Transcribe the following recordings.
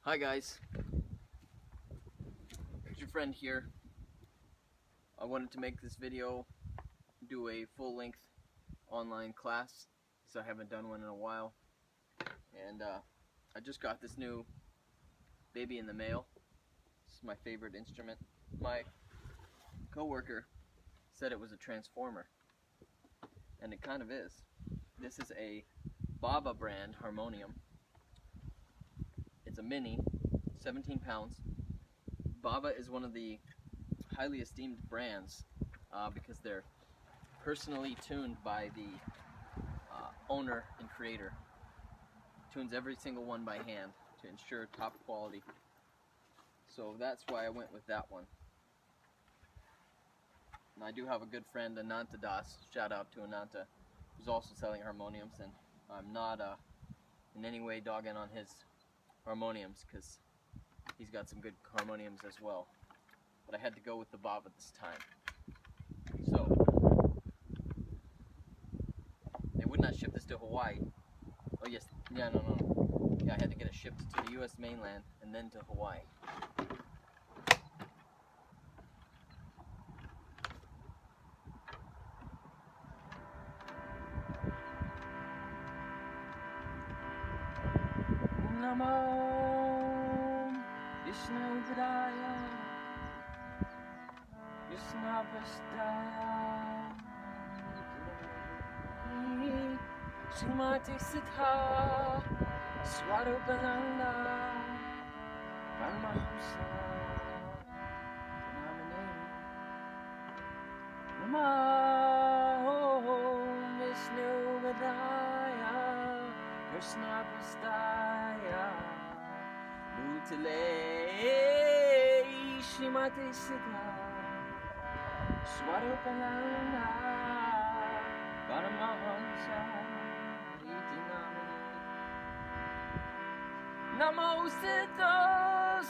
Hi guys, it's your friend here. I wanted to make this video, do a full-length online class, because I haven't done one in a while. And I just got this new baby in the mail. This is my favorite instrument. My coworker said it was a transformer, and it kind of is. This is a Baba brand harmonium. It's a mini, 17 pounds. Baba is one of the highly esteemed brands because they're personally tuned by the owner and creator. Tunes every single one by hand to ensure top quality. So that's why I went with that one. And I do have a good friend, Ananta Das. Shout out to Ananta, who's also selling harmoniums, and I'm not in any way dogging on his harmoniums because he's got some good harmoniums as well. But I had to go with the Baba this time. So they would not ship this to Hawaii. Oh yes, yeah, no. Yeah, I had to get it shipped to the U.S. mainland and then to Hawaii. Namo Vishnu Padaya Vishnu Pastaya Srimati Siddha Swarupananda Paramahamsa Namo Vishnu Padaya Krishna Pastaya Bhutale Srimati Siddha Swarupananda Paramahamsa Iti Namine Namo Siddha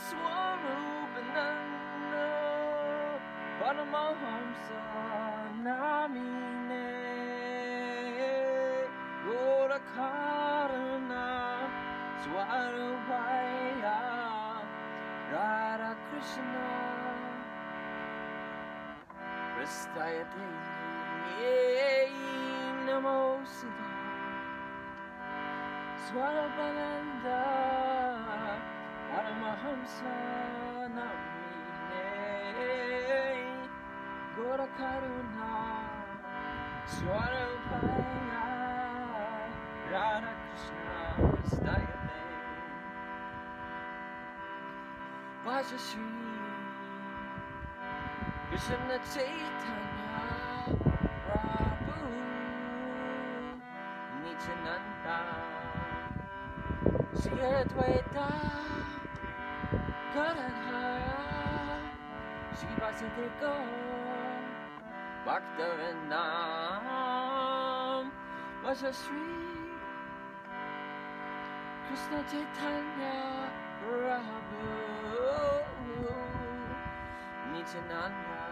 Swarupananda Paramahamsa Namine Gorakarana Swarupaya Radha Krishna Prastayate Namo Siddha Swarupananda Paramahamsa Namine Gorakaruna Swarupaya Radha Krishna Prastayate Vaja Shri Krishna Chaitanya Prabhu Nityananda Shri Advaita Gadadhara Shri Vasudeva Gaur Bhaktivinoda Vaja Shri Krishna Chaitanya Prabhu Nityananda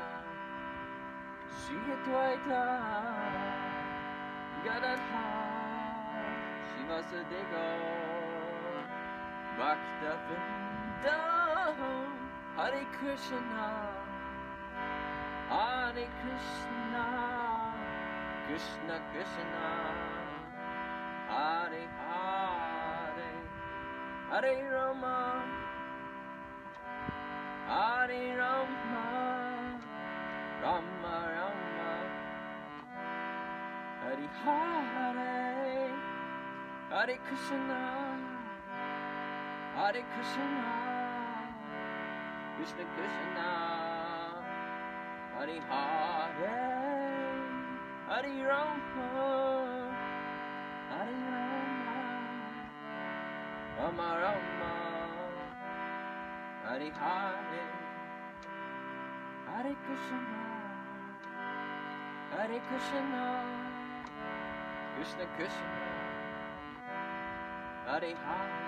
Shri Advaita Gadadhara Shri Vasudeva Gaur Bhaktivinoda Hare Krishna Hare Krishna Krishna Krishna Hare Hare Hare Rama Hare Rama Rama Rama Hare Hare Hare Krishna Hare Krishna Krishna Krishna Hare Hare Hare Rama Hare Rama Rama Rama Hare Hare Hare Krishna Hare Krishna Krishna Krishna Hare Hare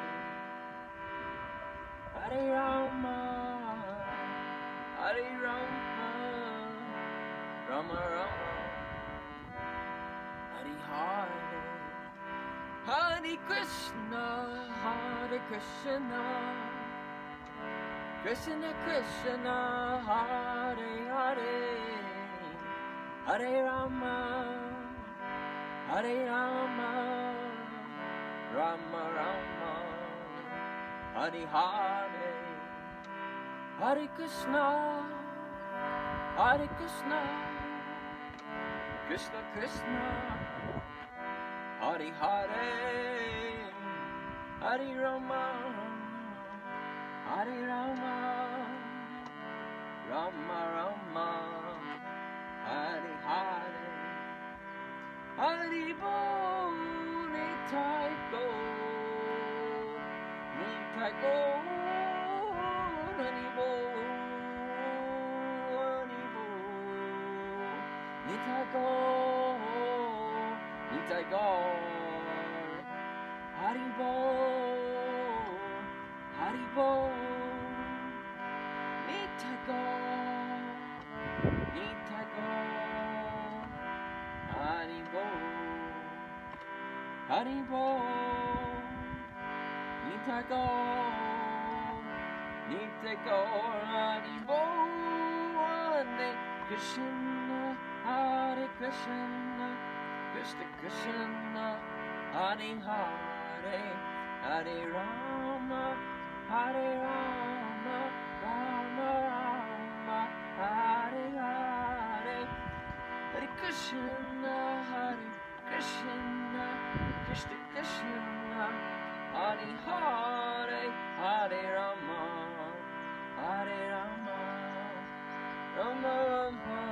Hare Rama Hare Rama Rama Rama Hare Hare Hare Krishna Hare Krishna Krishna Krishna, Hare Hare, Hare Rama, Hare Rama, Rama Rama, Hare Hare, Hare Krishna, Hare Krishna, Krishna Krishna, Hare Hare, Hare Rama, Hare Rama, Rama Rama, Hare Hare, Hare Bol, Nitai Go, Nitai Go, Hare Bol, Hare Bol, Nitai Go, Nitai Go, Hare Bol, Hare Bol, Nitai Go, Nitai Go, Hare Bol, Hare Bol, Nitai Go, Nitai Go, Hare Bol, Hare Krishna, Hare Krishna, Krishna Krishna, Hare Hare, Hare Rama, Hare Rama, Rama Rama, Hare Hare, Hare Krishna, Hare Krishna, Krishna Krishna, Hare Hare, Hare Rama, Hare Rama, Rama Rama,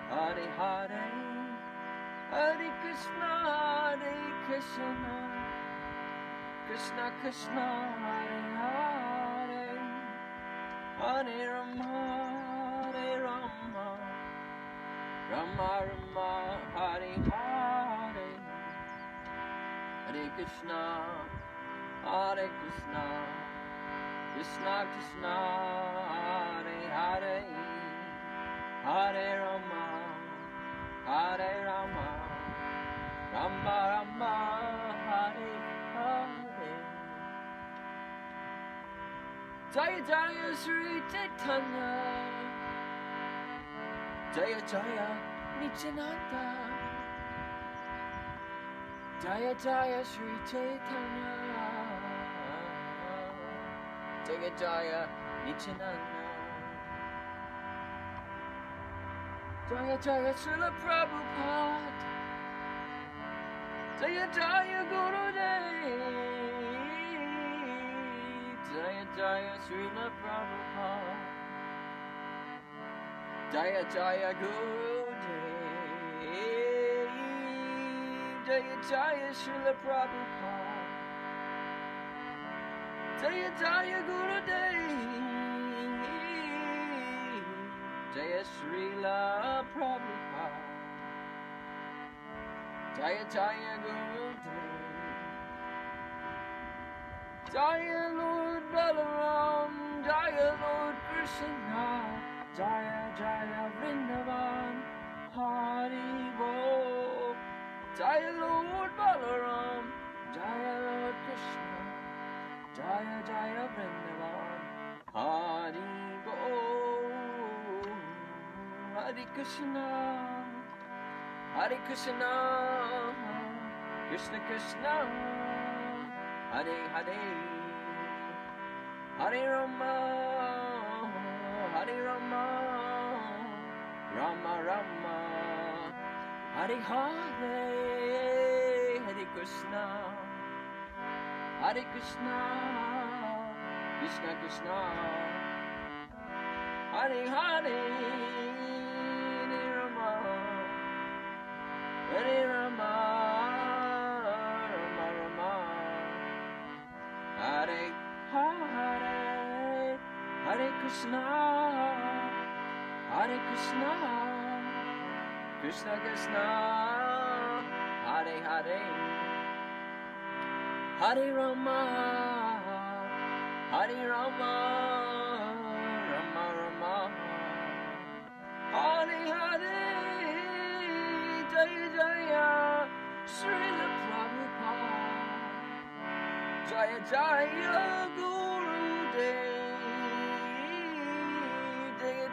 Hare Hare, Hare Krishna, Hare Krishna, Krishna Krishna, Hare Hare, Hare Rama, Hare Rama, Rama Rama, Hare Hare, Hare Krishna, Hare Krishna, Krishna Krishna, Hare Hare, Hare Rama, Hare Rama, Rama Rama, Hare Hare. Jaya Jaya Sri Chaitanya, Jaya Jaya Nityananda, Jaya Jaya Sri Chaitanya, Jaya Jaya Nityananda, Jaya Jaya Srila Prabhupada, Jaya Jaya Gurudev, Jaya Jaya Srila Prabhupada, Jaya Jaya Gurudev, Jaya Jaya Srila Prabhupada, Jaya Jaya Gurudev, Jaya Srila Prabhupada, Jaya Jaya Gurudev, Jaya Lord Balaram, Jaya Lord Krishna, Jaya Jaya Vrindavan, Hari Bol, Jaya Lord Balaram, Jaya Lord Krishna, Jaya Jaya Vrindavan, Hari Bol, Hare Krishna, Hare Krishna, Krishna Krishna, Hare Hare, Hare Rama, Hare Rama, Rama Rama, Hare Hare, Hare Krishna, Hare Krishna, Krishna Krishna, Hare Hare, Hare Rama, Hare Rama, Rama Rama, Hare Hare, Hare Krishna, Hare Krishna, Krishna Krishna, Hare Hare, Hare Rama, Hare Rama, Rama Rama, Hare Hare, Jaya Jaya, Srila Prabhupada, Jaya Jaya Gurudev,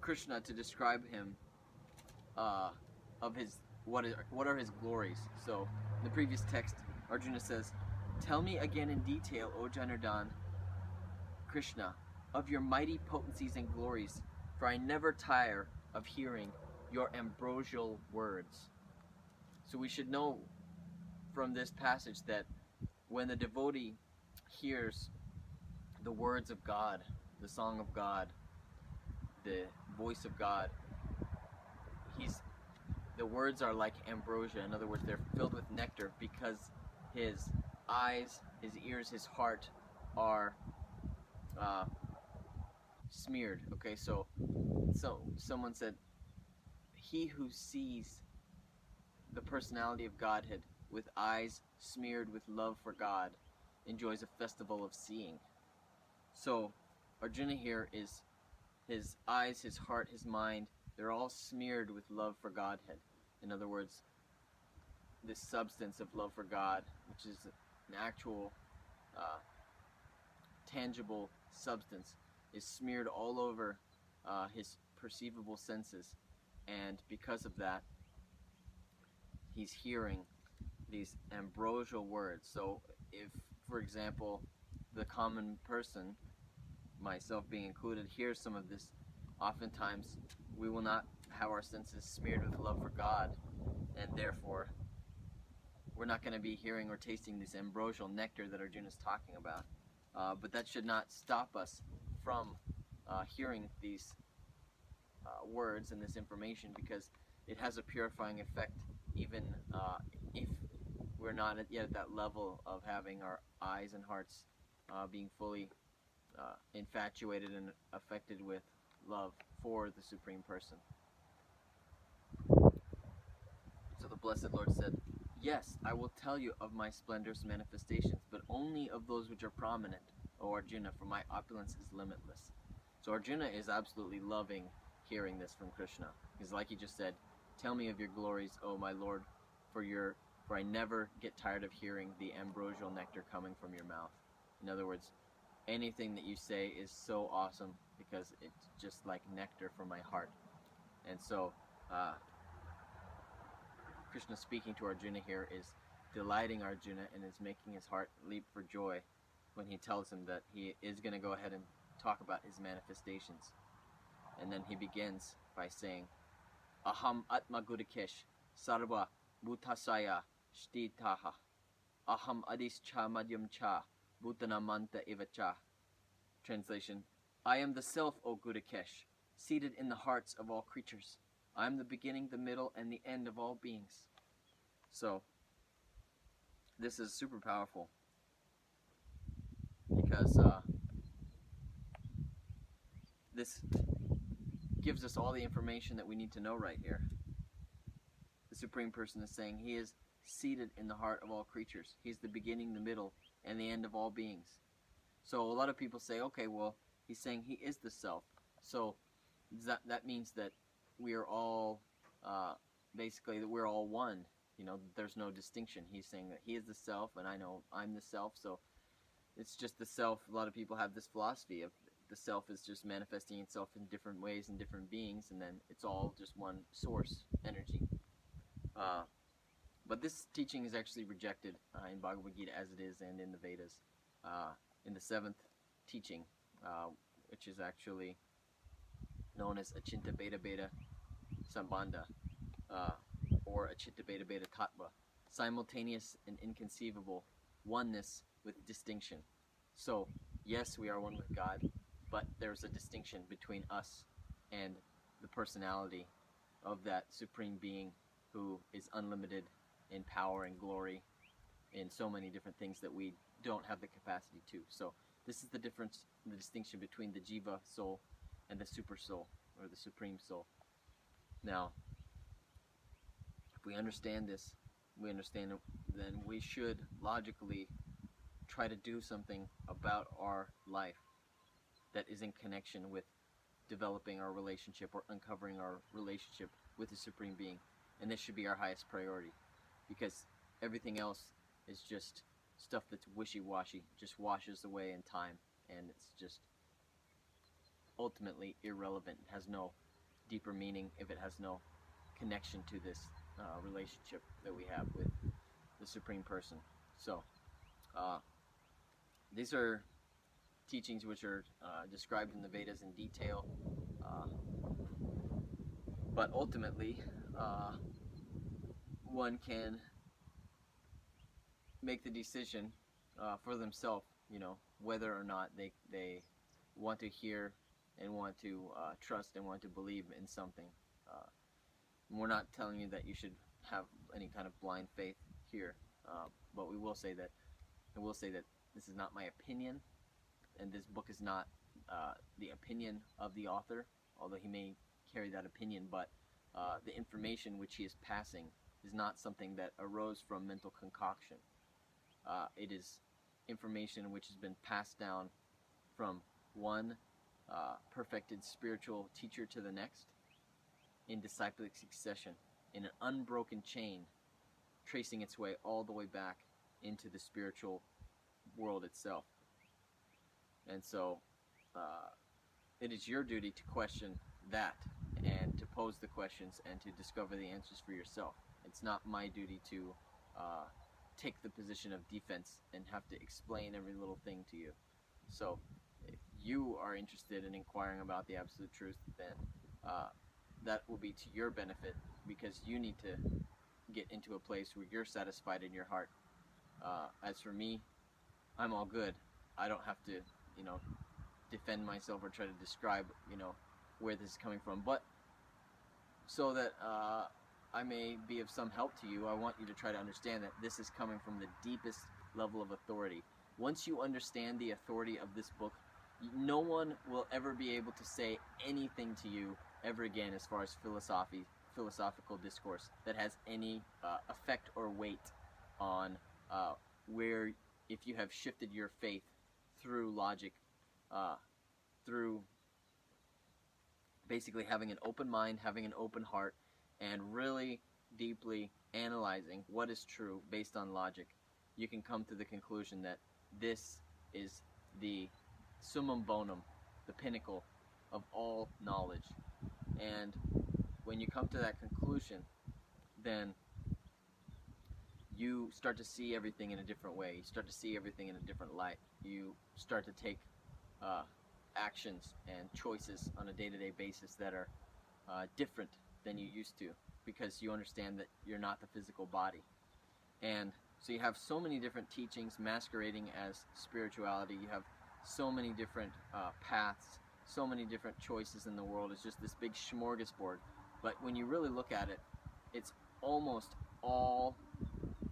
Krishna to describe him of his what are his glories. So in the previous text, Arjuna says, "Tell me again in detail, O Janardhan, Krishna, of your mighty potencies and glories, for I never tire of hearing your ambrosial words." So we should know from this passage that when the devotee hears the words of God, the song of God, the voice of God, the words are like ambrosia. In other words, they're filled with nectar because his eyes, his ears, his heart are smeared. Okay, so someone said, he who sees the personality of Godhead with eyes smeared with love for God enjoys a festival of seeing. So Arjuna here is his eyes, his heart, his mind, they're all smeared with love for Godhead. In other words, this substance of love for God, which is an actual tangible substance, is smeared all over his perceivable senses, and because of that he's hearing these ambrosial words. So if, for example, the common person, myself being included, hears some of this, oftentimes we will not have our senses smeared with love for God, and therefore we're not going to be hearing or tasting this ambrosial nectar that Arjuna is talking about. But that should not stop us from hearing these words and this information, because it has a purifying effect, even if we're not yet at that level of having our eyes and hearts being fully infatuated and affected with love for the Supreme Person. So the Blessed Lord said, "Yes, I will tell you of my splendorous manifestations, but only of those which are prominent, O Arjuna, for my opulence is limitless." So Arjuna is absolutely loving hearing this from Krishna. Because like he just said, "Tell me of your glories, O my Lord, for I never get tired of hearing the ambrosial nectar coming from your mouth." In other words, anything that you say is so awesome because it's just like nectar from my heart. And so Krishna speaking to Arjuna here is delighting Arjuna and is making his heart leap for joy when he tells him that he is going to go ahead and talk about his manifestations. And then he begins by saying, "Aham atma gudakesh sarva bhutasaya shtitaha aham adis cha madhyam cha bhutanamanta evacha." Translation: I am the Self, O Gudakesh, seated in the hearts of all creatures. I am the beginning, the middle, and the end of all beings. So, this is super powerful because this gives us all the information that we need to know right here. The Supreme Person is saying he is seated in the heart of all creatures. He's the beginning, the middle, and the end of all beings. So a lot of people say, okay, well, he's saying he is the Self. So that means that we are all, basically, that we're all one. You know, there's no distinction. He's saying that he is the Self, and I know I'm the Self. So it's just the Self. A lot of people have this philosophy of the Self is just manifesting itself in different ways in different beings, and then it's all just one source, energy. But this teaching is actually rejected in Bhagavad Gita as it is, and in the Vedas. In the 7th teaching, which is actually known as Achinta Beta Beta Sambandha, or Achinta Beta Beta Tattva, simultaneous and inconceivable oneness with distinction. So, yes, we are one with God, but there's a distinction between us and the personality of that Supreme Being who is unlimited in power and glory in so many different things that we don't have the capacity to. So this is the difference, the distinction between the Jiva soul and the Super Soul, or the Supreme Soul. Now, if we understand this, then we should logically try to do something about our life that is in connection with developing our relationship or uncovering our relationship with the Supreme Being. And this should be our highest priority, because everything else is just stuff that's wishy-washy, just washes away in time, and it's just ultimately irrelevant. It has no deeper meaning if it has no connection to this relationship that we have with the Supreme Person. So these are teachings which are described in the Vedas in detail, but ultimately one can make the decision for themselves, whether or not they want to hear and want to trust and want to believe in something. We're not telling you that you should have any kind of blind faith here, but I will say that this is not my opinion, and this book is not the opinion of the author, although he may carry that opinion, but the information which he is passing is not something that arose from mental concoction. It is information which has been passed down from one perfected spiritual teacher to the next in disciplic succession, in an unbroken chain, tracing its way all the way back into the spiritual world itself. And so it is your duty to question that and to pose the questions and to discover the answers for yourself. It's not my duty to take the position of defense and have to explain every little thing to you. So if you are interested in inquiring about the absolute truth, then that will be to your benefit, because you need to get into a place where you're satisfied in your heart. As for me, I'm all good. I don't have to, defend myself or try to describe, where this is coming from. But so that I may be of some help to you, I want you to try to understand that this is coming from the deepest level of authority. Once you understand the authority of this book, no one will ever be able to say anything to you ever again as far as philosophical discourse that has any effect or weight on where, if you have shifted your faith through logic, through basically having an open mind, having an open heart, and really deeply analyzing what is true based on logic, you can come to the conclusion that this is the summum bonum, the pinnacle of all knowledge. And when you come to that conclusion, then you start to see everything in a different way. You start to see everything in a different light. You start to take actions and choices on a day-to-day basis that are different than you used to, because you understand that you're not the physical body. And so you have so many different teachings masquerading as spirituality. You have so many different paths, so many different choices in the world. It's just this big smorgasbord. But when you really look at it, it's almost all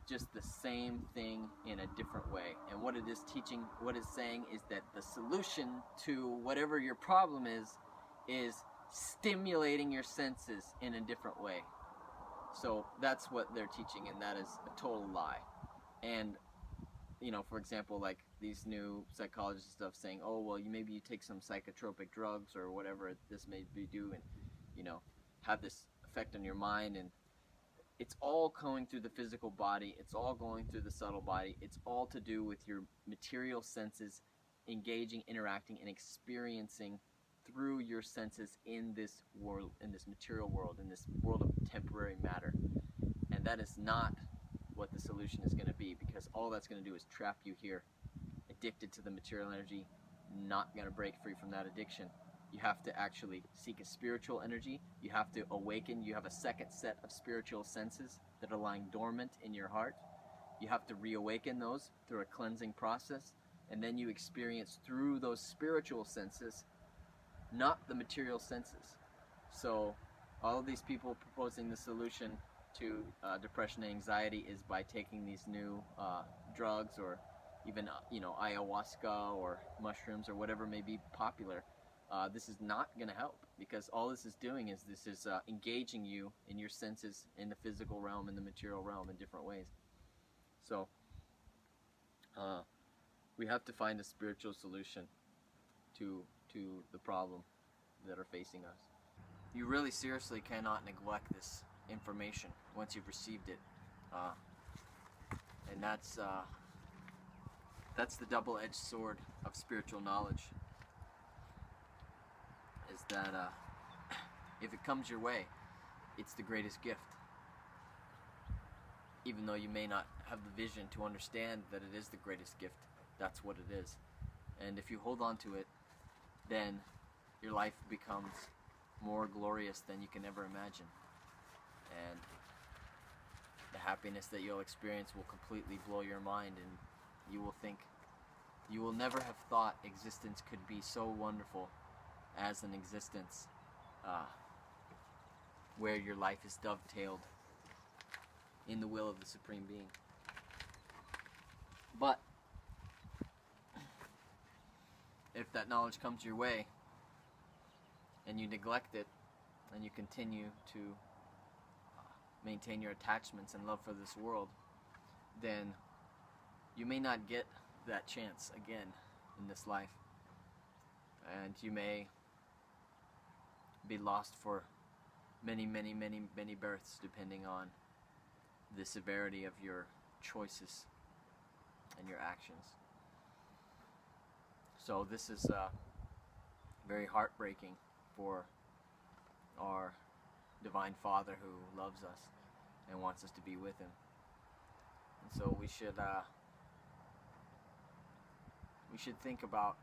just the same thing in a different way. And what it is teaching, what it's saying is that the solution to whatever your problem is stimulating your senses in a different way. So that's what they're teaching, and that is a total lie. And for example, like these new psychologists stuff saying, oh, well, maybe you take some psychotropic drugs or whatever this may be do, and have this effect on your mind. And it's all going through the physical body. It's all going through the subtle body. It's all to do with your material senses engaging, interacting, and experiencing through your senses in this world, in this material world, in this world of temporary matter. And that is not what the solution is going to be, because all that's going to do is trap you here, addicted to the material energy, not going to break free from that addiction. You have to actually seek a spiritual energy. You have to awaken. You have a second set of spiritual senses that are lying dormant in your heart. You have to reawaken those through a cleansing process, and then you experience through those spiritual senses, not the material senses. So all of these people proposing the solution to depression and anxiety is by taking these new drugs, or even ayahuasca or mushrooms or whatever may be popular. This is not going to help, because all this is doing is engaging you in your senses in the physical realm and the material realm in different ways. So we have to find a spiritual solution to the problem that are facing us. You really seriously cannot neglect this information once you've received it, and that's the double-edged sword of spiritual knowledge, is that If it comes your way, it's the greatest gift. Even though you may not have the vision to understand that it is the greatest gift, that's what it is. And if you hold on to it, then your life becomes more glorious than you can ever imagine. And the happiness that you'll experience will completely blow your mind, and you will think, you will never have thought existence could be so wonderful as an existence where your life is dovetailed in the will of the Supreme Being. But if that knowledge comes your way and you neglect it and you continue to maintain your attachments and love for this world, then you may not get that chance again in this life, and you may be lost for many births, depending on the severity of your choices and your actions. So this is very heartbreaking for our Divine Father who loves us and wants us to be with Him. And so we should think about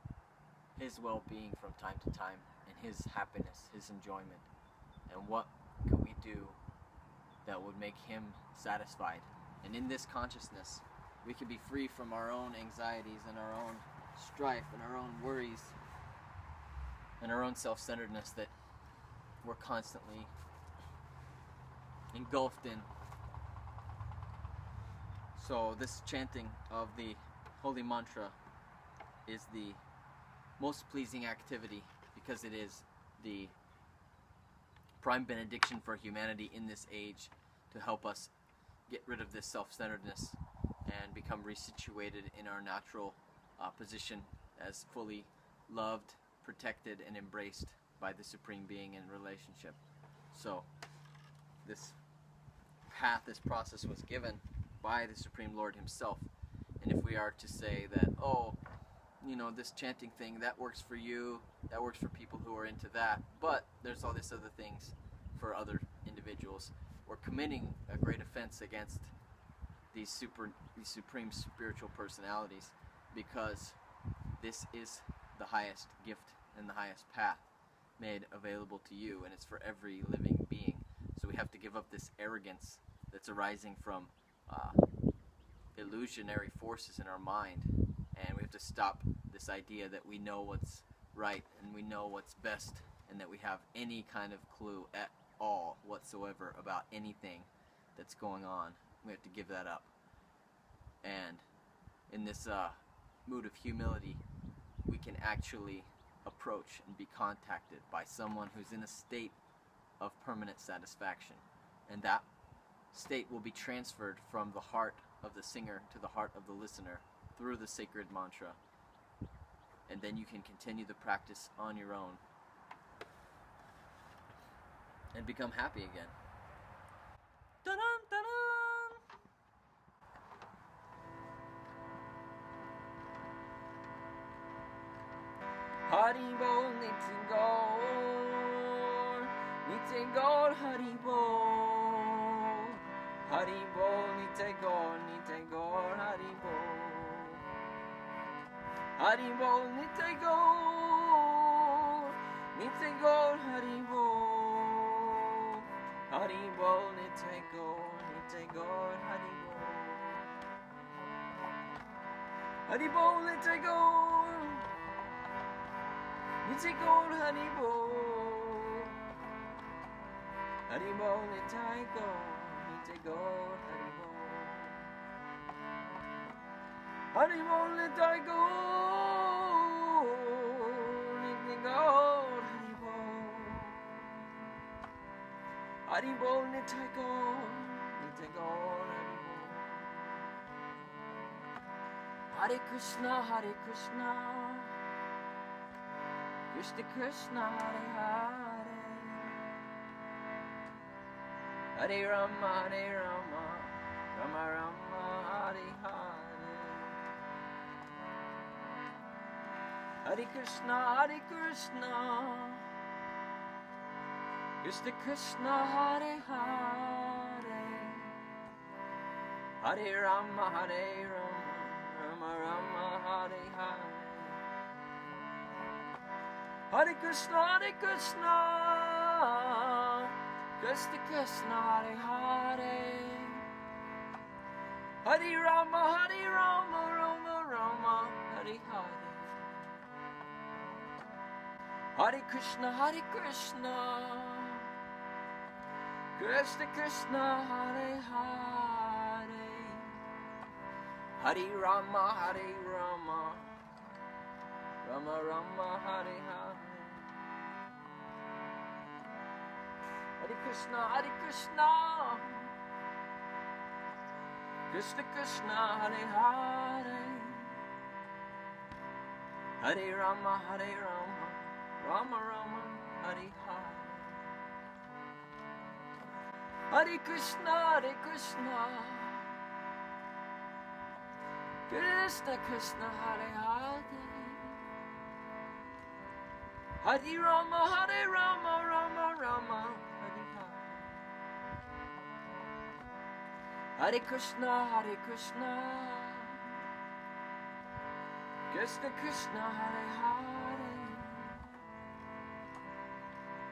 His well-being from time to time, and His happiness, His enjoyment, and what could we do that would make Him satisfied. And in this consciousness, we can be free from our own anxieties and our own strife and our own worries and our own self-centeredness that we're constantly engulfed in. So this chanting of the holy mantra is the most pleasing activity, because it is the prime benediction for humanity in this age, to help us get rid of this self-centeredness and become resituated in our natural position as fully loved, protected, and embraced by the Supreme Being in relationship. So this path, this process was given by the Supreme Lord Himself. And if we are to say that, oh, you know, this chanting thing, that works for you, that works for people who are into that, but there's all these other things for other individuals, we're committing a great offense against these supreme spiritual personalities, because this is the highest gift and the highest path made available to you, and it's for every living being. So we have to give up this arrogance that's arising from illusionary forces in our mind, and we have to stop this idea that we know what's right and we know what's best, and that we have any kind of clue at all whatsoever about anything that's going on. We have to give that up. And in this mood of humility, we can actually approach and be contacted by someone who's in a state of permanent satisfaction. And that state will be transferred from the heart of the singer to the heart of the listener through the sacred mantra. And then you can continue the practice on your own and become happy again. Dun-dun, dun-dun. Haribol, Nitingol, Nitingol, Haribol, Haribol, Nitingol, Nitingol, Haribol, Haribol, Nitingol, Nitingol, Haribol, Haribol, Nitingol, Nitingol, Haribol, Haribol, Nitingol, Nitingol, Haribol, Haribol, Nitingol, Nitingol, Haribol, Haribol, Nitingol, Nitingol, Haribol, Haribol, Nitingol, Nitingol, Haribol. Hare Krishna, Hare Krishna, Krishna Krishna, Hare Hare, Hare Rama, Hare Rama, Rama Rama, Hare Hare, Hare Krishna, Krishna Krishna Hare Hare, Hare Rama Hare Rama, Rama Rama Hare Hare, Hare Krishna Krishna Krishna Hare Hare, Hare Rama Rama Rama Hare Hare, Hare Krishna Krishna Krishna Hare Hare, Hare Rama Rama Rama Hare Hare, Hare Krishna Krishna Krishna Hare Hare, Hare Rama Rama Rama Hare Hare, Hare Krishna Krishna Krishna Hare Hare, Hare Rama Rama Rama Hare Hare, Hare Krishna Krishna Krishna Hare Hare,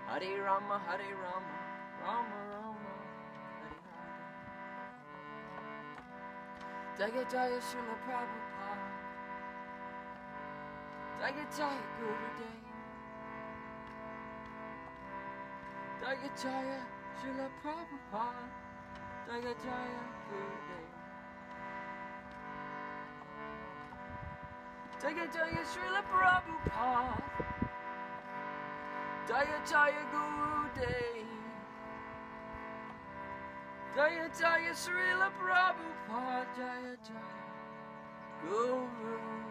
Hare Rama Rama Rama Hare Hare. Jaya Jaya Srila Prabhupada, Jaya Jaya Gurudev, Jaya Jaya Srila Prabhupada, Jaya Jaya Gurudev, Jaya Jaya Srila Prabhupada, Jaya Jaya Gurudev, Jaya Jaya Srila Prabhupada, Jaya Jaya Guru.